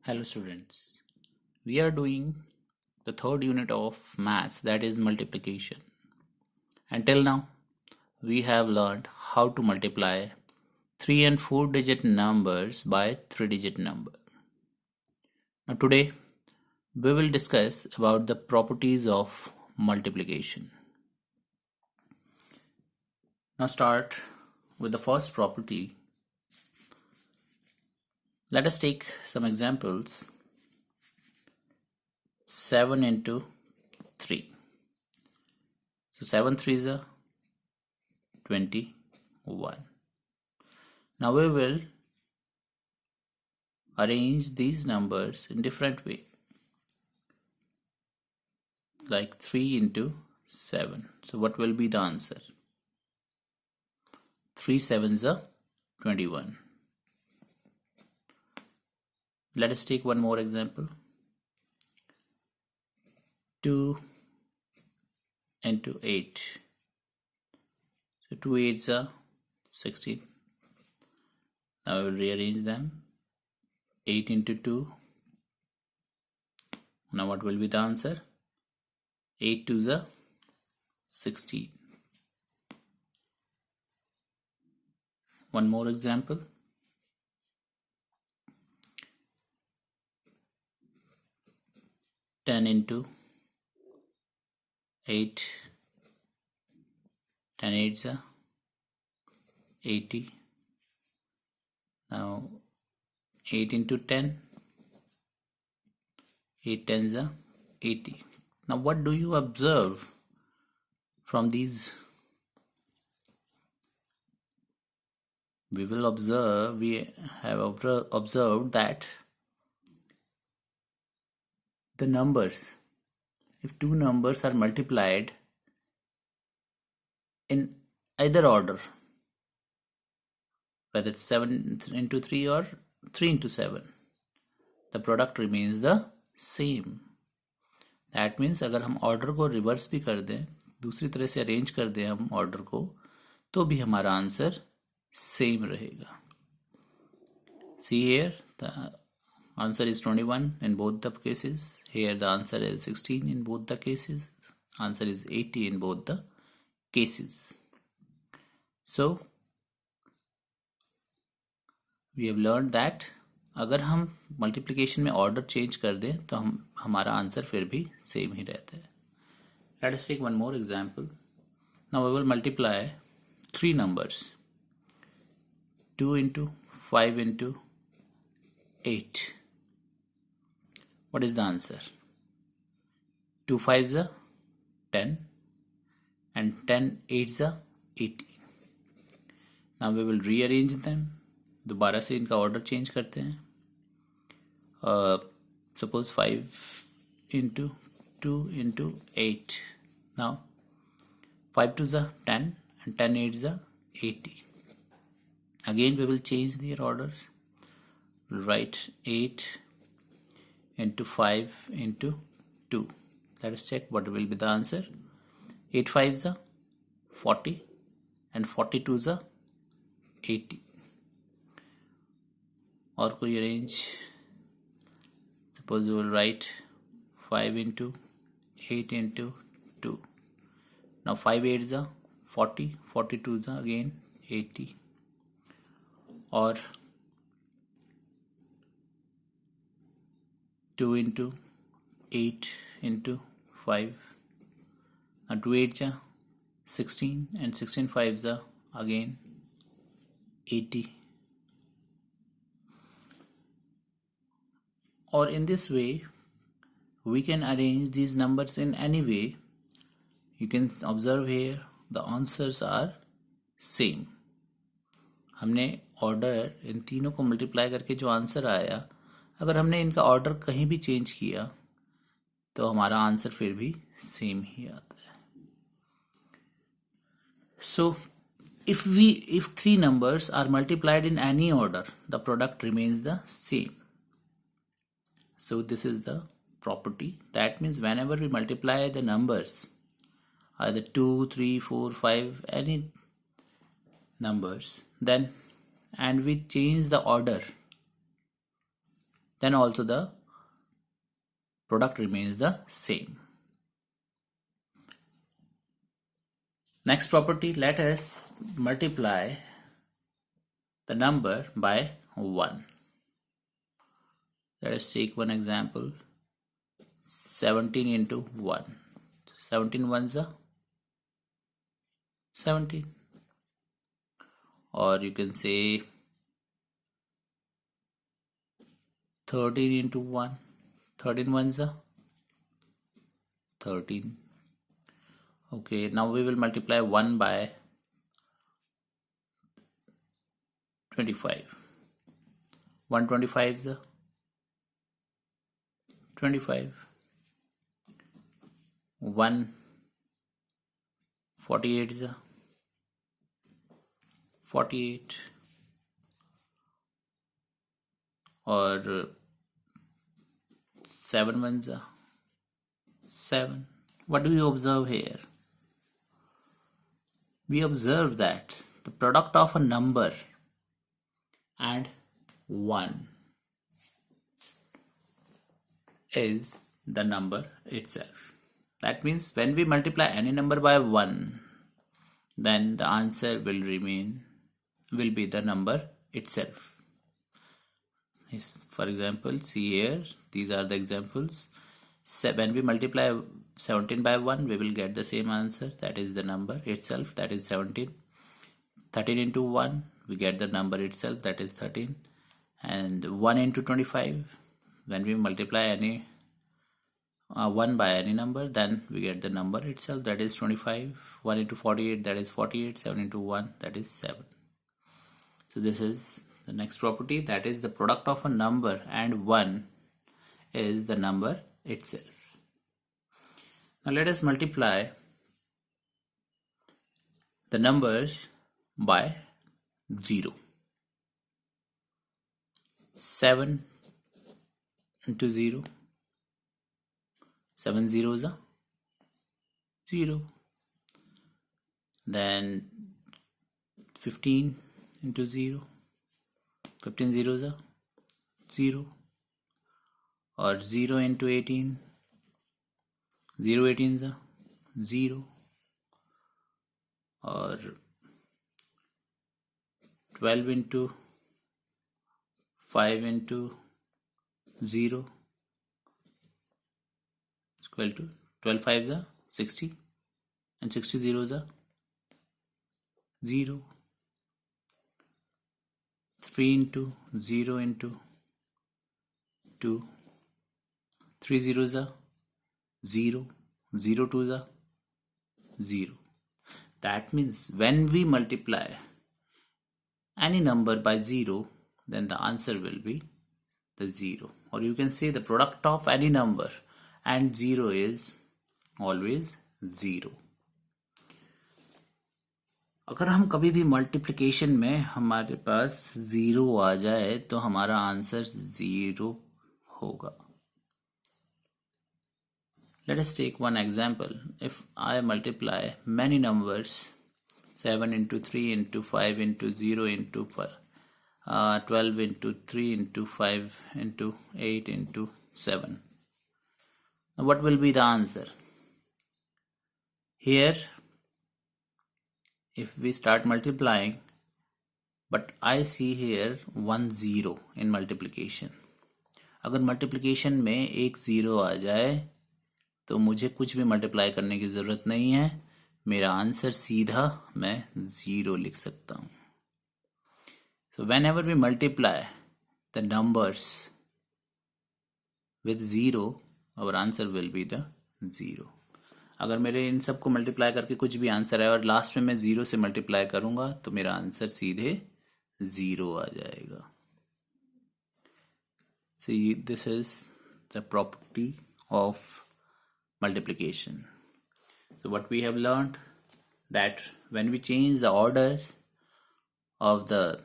Hello students, we are doing the third unit of maths, that is multiplication. Until now, we have learned how to multiply 3 and 4 digit numbers by 3 digit number. Now today, we will discuss about the properties of multiplication. Now start with the first property. Let us take some examples. 7 into 3. So 7 3s are 21. Now we will arrange these numbers in different way, like 3 into 7. So what will be the answer? 3 sevens are 21. Let us take one more example. 2 into 8. So 2 8s are 16. Now I will rearrange them. 8 into 2. Now what will be the answer? 8 2s are 16. One more example. 10 into 8. 10 8s are 80. Now 8 into 10. 8 10s are 80. Now what do you observe from these? We have observed that the numbers, if two numbers are multiplied in either order, whether it's 7 into 3 or 3 into 7, the product remains the same. That means अगर हम order को reverse भी कर दें, दूसरी तरह से arrange कर दें हम ऑर्डर को, तो भी हमारा आंसर सेम रहेगा. See here, the answer is 21 in both the cases. Here the answer is 16 in both the cases. Answer is 80 in both the cases. So we have learned that अगर हम multiplication में order change कर दें तो हमारा answer फिर भी same ही रहता है. Let us take one more example. Now we will multiply 3 numbers. 2 into 5 into 8. What is the answer? 2 5s are 10 and 10 8s are 80. Now we will rearrange them. दोबारा से इनका ऑर्डर चेंज करते हैं. Suppose 5 into 2 into 8. Now 5 2s are 10 and 10 8s are 80. Again we will change their orders. We'll write 8 into 5 into 2. Let us check what will be the answer. 8 5s are 40 and 42s are 80. और कोई arrange, suppose you will write 5 into 8 into 2. Now 5 8s are 40, 42s are again 80. और 2 into 8 into 5. Now 2 8s are 16 and 16 5s are again 80. Or in this way we can arrange these numbers in any way. You can observe here the answers are same. हमने order in तीनों को multiply करके जो answer आया, अगर हमने इनका order कहीं भी चेंज किया तो हमारा आंसर फिर भी सेम ही आता है. So if 3 numbers are multiplied in any order, the product remains the same. So this is the property. That means whenever we multiply the numbers, either 2, 3, 4, 5, any numbers, then and we change the order then also the product remains the same. Next property, let us multiply the number by 1. Let us take one example. 17 into 1. 17 ones are 17. Or you can say 13 into 1. 13 ones are 13. Okay, now we will multiply 1 by 25. 125 is 25. 148 is 48. Or 7 ones are 7. What do we observe here? We observe that the product of a number and 1 is the number itself. That means when we multiply any number by 1, then the answer will be the number itself. For example, see here, these are the examples. When we multiply 17 by 1, we will get the same answer, that is the number itself, that is 17. 13 into 1, we get the number itself, that is 13. And 1 into 25, when we multiply any 1 by any number, then we get the number itself, that is 25. 1 into 48, that is 48. 7 into 1, that is 7. So this is the next property, that is the product of a number and 1 is the number itself. Now let us multiply the numbers by 0. 7 into 0. 7 zeros are 0. Then 15 into 0. 15 zeros are 0. Or 0 into 18. 0 18s are 0. Or 12 into 5 into 0 is equal to 12 5s are 60 and 60 zeros are 0. 3 into 0 into 2. 3 zeros are 0. 0 2s are 0. That means when we multiply any number by 0, then the answer will be the 0. Or you can say the product of any number and 0 is always 0. अगर हम कभी भी multiplication में हमारे पास 0 आ जाए तो हमारा answer 0 होगा. Let us take one example. If I multiply many numbers, 7 into 3 into 5 into 0 into 12 into 3 into 5 into 8 into 7. Now what will be the answer? Here, if we start multiplying, but I see here 1 0 in multiplication. अगर multiplication में एक 0 आ जाए तो मुझे कुछ भी multiply करने की ज़रूरत नहीं है, मेरा आंसर सीधा मैं 0 लिख सकता हूँ. So whenever we multiply the numbers with 0, our answer will be the 0. अगर मेरे इन सबको मल्टीप्लाई करके कुछ भी आंसर है और लास्ट में मैं 0 से मल्टीप्लाई करूँगा तो मेरा आंसर सीधे 0 आ जाएगा. See, this is the property of multiplication. So what we have learned, that when we change the orders of the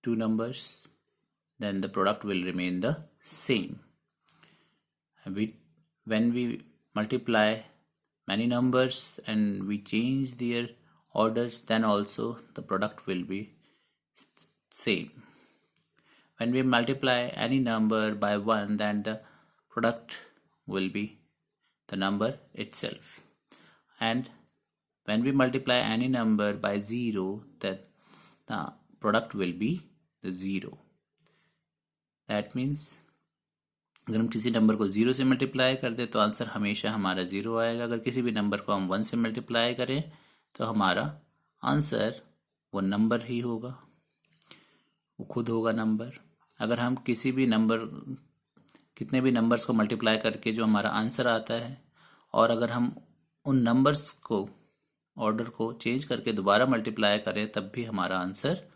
two numbers, then the product will remain the same. When we multiply many numbers and we change their orders, then also the product will be same. when we multiply any number by 1, then the product will be the number itself. And when we multiply any number by 0, then the product will be the 0. That means अगर हम किसी number को 0 से multiply कर दे तो answer हमेशा हमारा 0 आएगा. अगर किसी भी नंबर को हम 1 से मल्टीप्लाई करें तो हमारा आंसर वो नंबर ही होगा, वो खुद होगा नंबर. अगर हम किसी भी नंबर, कितने भी नंबर्स को मल्टीप्लाई करके जो हमारा आंसर आता है, और अगर हम उन नंबर्स को, ऑर्डर को चेंज करके दोबारा मल्टीप्लाई करें तब भी हमारा आंसर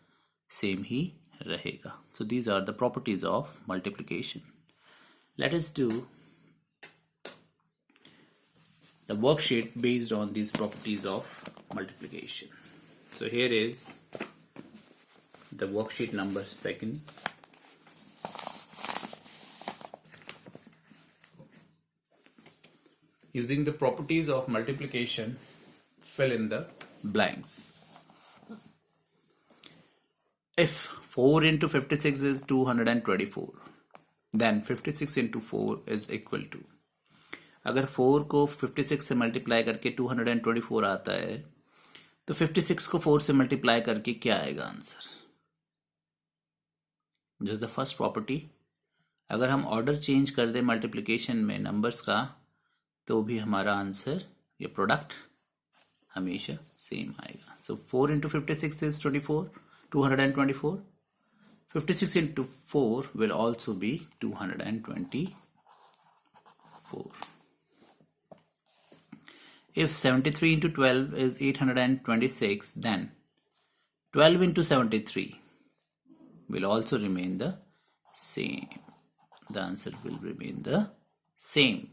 सेम ही रहेगा. So these are the properties of multiplication. Let us do the worksheet based on these properties of multiplication. So here is the worksheet number 2. Using the properties of multiplication, fill in the blanks. If 4 into 56 is 224, then 56 into 4 is equal to, अगर 4 को 56 से multiply करके 224 आता है तो 56 को 4 से multiply करके क्या आएगा answer. This is the first property. अगर हम ऑर्डर चेंज कर दें मल्टीप्लिकेशन में नंबर्स का तो भी हमारा आंसर, ये प्रोडक्ट हमेशा सेम आएगा. सो 4 into 56 is 224. 56 into 4 will also be 224. If 73 into 12 is 826, then 12 into 73 will also remain the same. The answer will remain the same.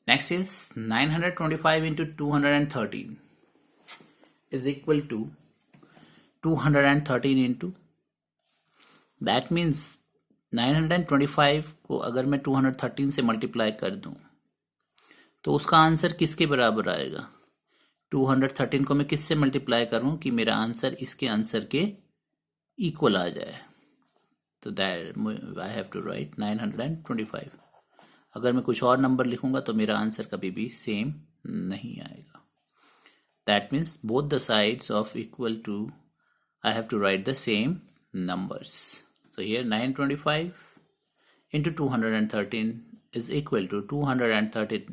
Next is 925 into 213 is equal to 213 into, that means 925 को अगर मैं 213 से multiply कर दूं तो उसका answer किसके बराबर आएगा. 213 को मैं किससे मल्टीप्लाई करूं कि मेरा आंसर इसके आंसर के इक्वल आ जाए. तो that I have to write 925. अगर मैं कुछ और नंबर लिखूंगा तो मेरा आंसर कभी भी सेम नहीं आएगा. That means both the sides of equal to, I have to write the same numbers. So here 925 into 213 is equal to 213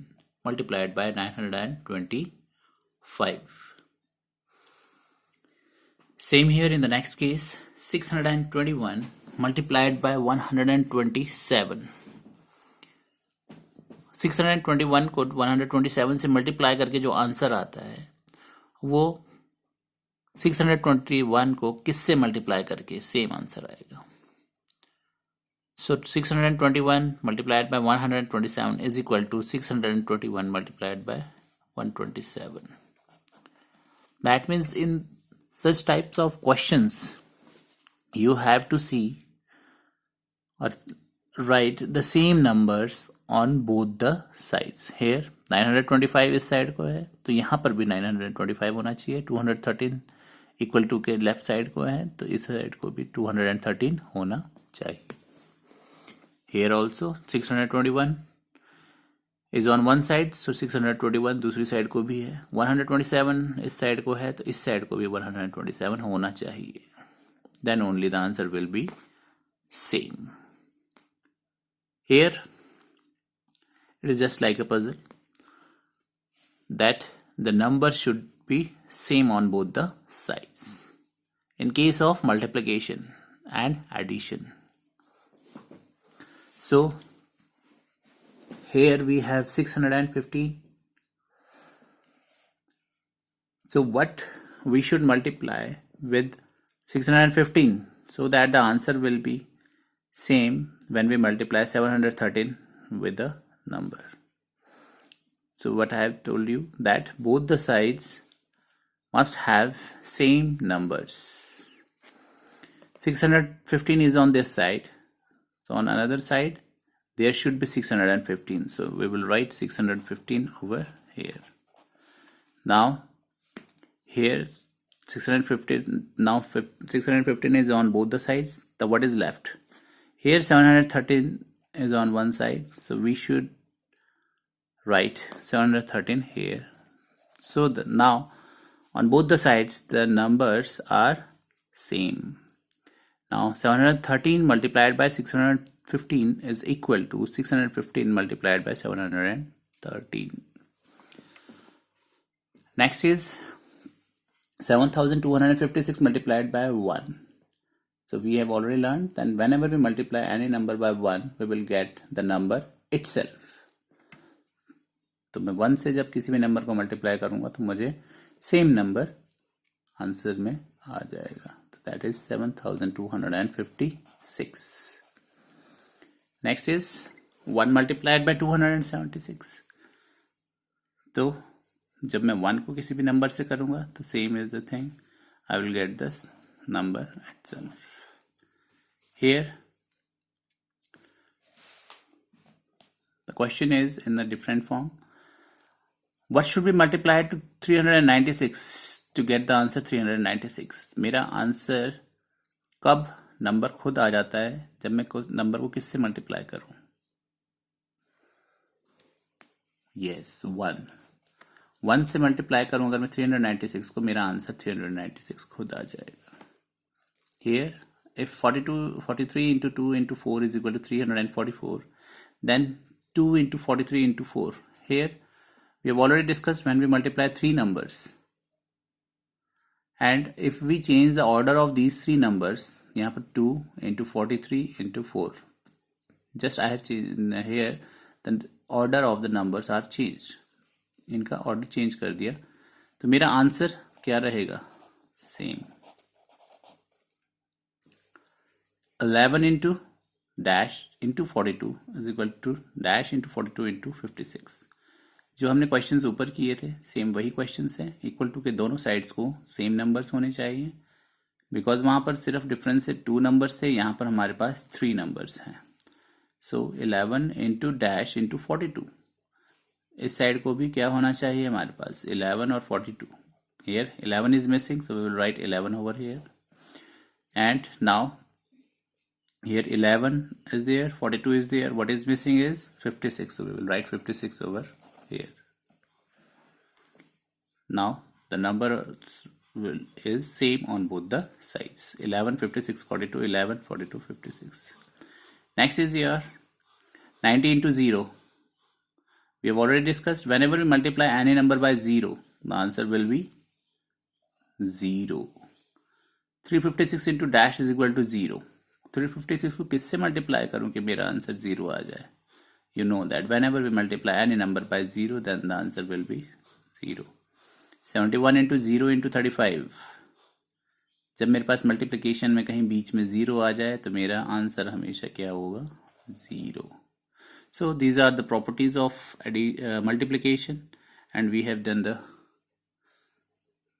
multiplied by 925. Same here in the next case, 621 multiplied by 127. 621 को 127 से multiply करके जो answer आता है वो 621 को किससे multiply करके सेम आंसर आएगा. So 621 multiplied by 127 is equal to 621 multiplied by 127. That means in such types of questions you have to see or write the same numbers on both the sides. Here 925 इस side को है तो यहाँ पर भी 925 होना चाहिए. 213 इक्वल टू के लेफ्ट साइड को है तो इस साइड को भी 213 होना चाहिए. Here also 621 is on one side, so 621 दूसरी साइड को भी है. 127 इस साइड को है तो इस साइड को भी 127 होना चाहिए. Then only the answer will be same. Here it is just like a puzzle that the number should be same on both the sides in case of multiplication and addition. So here we have 650. So what we should multiply with 615 so that the answer will be same when we multiply 713 with the number. So what I have told you that both the sides must have same numbers. 615 is on this side, so on another side there should be 615, so we will write 615 over here. Now here 615. Now 615 is on both the sides. So what is left? Here 713 is on one side, so we should write 713 here. So now on both the sides the numbers are same. Now 713 multiplied by 615 is equal to 615 multiplied by 713. Next is 7256 multiplied by 1. So we have already learned that whenever we multiply any number by 1, we will get the number itself. तो मैं 1 से जब किसी भी number को multiply करूंगा तो मुझे सेम नंबर आंसर में आ जाएगा. तो that is 7256. Next is 1 multiplied by 276. तो जब मैं 1 को किसी भी नंबर से करूंगा तो same is the thing, I will get this number itself. Here the question is in the different form. What should be multiplied to 396 to get the answer 396? मेरा आंसर कब नंबर खुद आ जाता है? जब मैं नंबर को किससे मल्टीप्लाई करूं? Yes, 1 से मल्टीप्लाई करूं अगर मैं 396 को, मेरा आंसर 396 खुद आ जाएगा. Here if 43 into 2 into 4 is equal to 344, then 2 into 43 into 4. Here we have already discussed when we multiply three numbers, and if we change the order of these three numbers, यहाँ पर 2 into 43 into 4, just I have changed here the order of the numbers are changed. इनका order change कर दिया तो मेरा answer क्या रहेगा? Same. 11 into dash into 42 is equal to dash into 42 into 56. जो हमने क्वेश्चंस ऊपर किए थे सेम वही क्वेश्चंस हैं. इक्वल टू के दोनों साइड्स को सेम नंबर्स होने चाहिए, बिकॉज वहां पर सिर्फ डिफरेंस से 2 नंबर्स थे, यहाँ पर हमारे पास 3 नंबर्स हैं. सो 11 इंटू डैश इंटू 42, इस साइड को भी क्या होना चाहिए हमारे पास 11 और 42. Here 11 is missing, so we will write 11 over here. And now here 11 is there, 42 is there, what is missing is 56, so we will write 56 over here. Now the number is same on both the sides, 11 56 42, 11 42 56. Next is here 90 into 0. We have already discussed whenever we multiply any number by 0, the answer will be 0. 356 into dash is equal to 0. 356 को किससे multiply करूं कि मेरा answer 0 आ जाए? You know that whenever we multiply any number by 0, then the answer will be 0. 71 into 0 into 35. जब मेरे पास multiplication में कहीं बीच में 0 आ जाए तो मेरा आंसर हमेशा क्या होगा? 0. So these are the properties of multiplication, and we have done the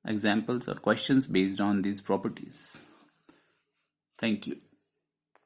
examples or questions based on these properties. Thank you.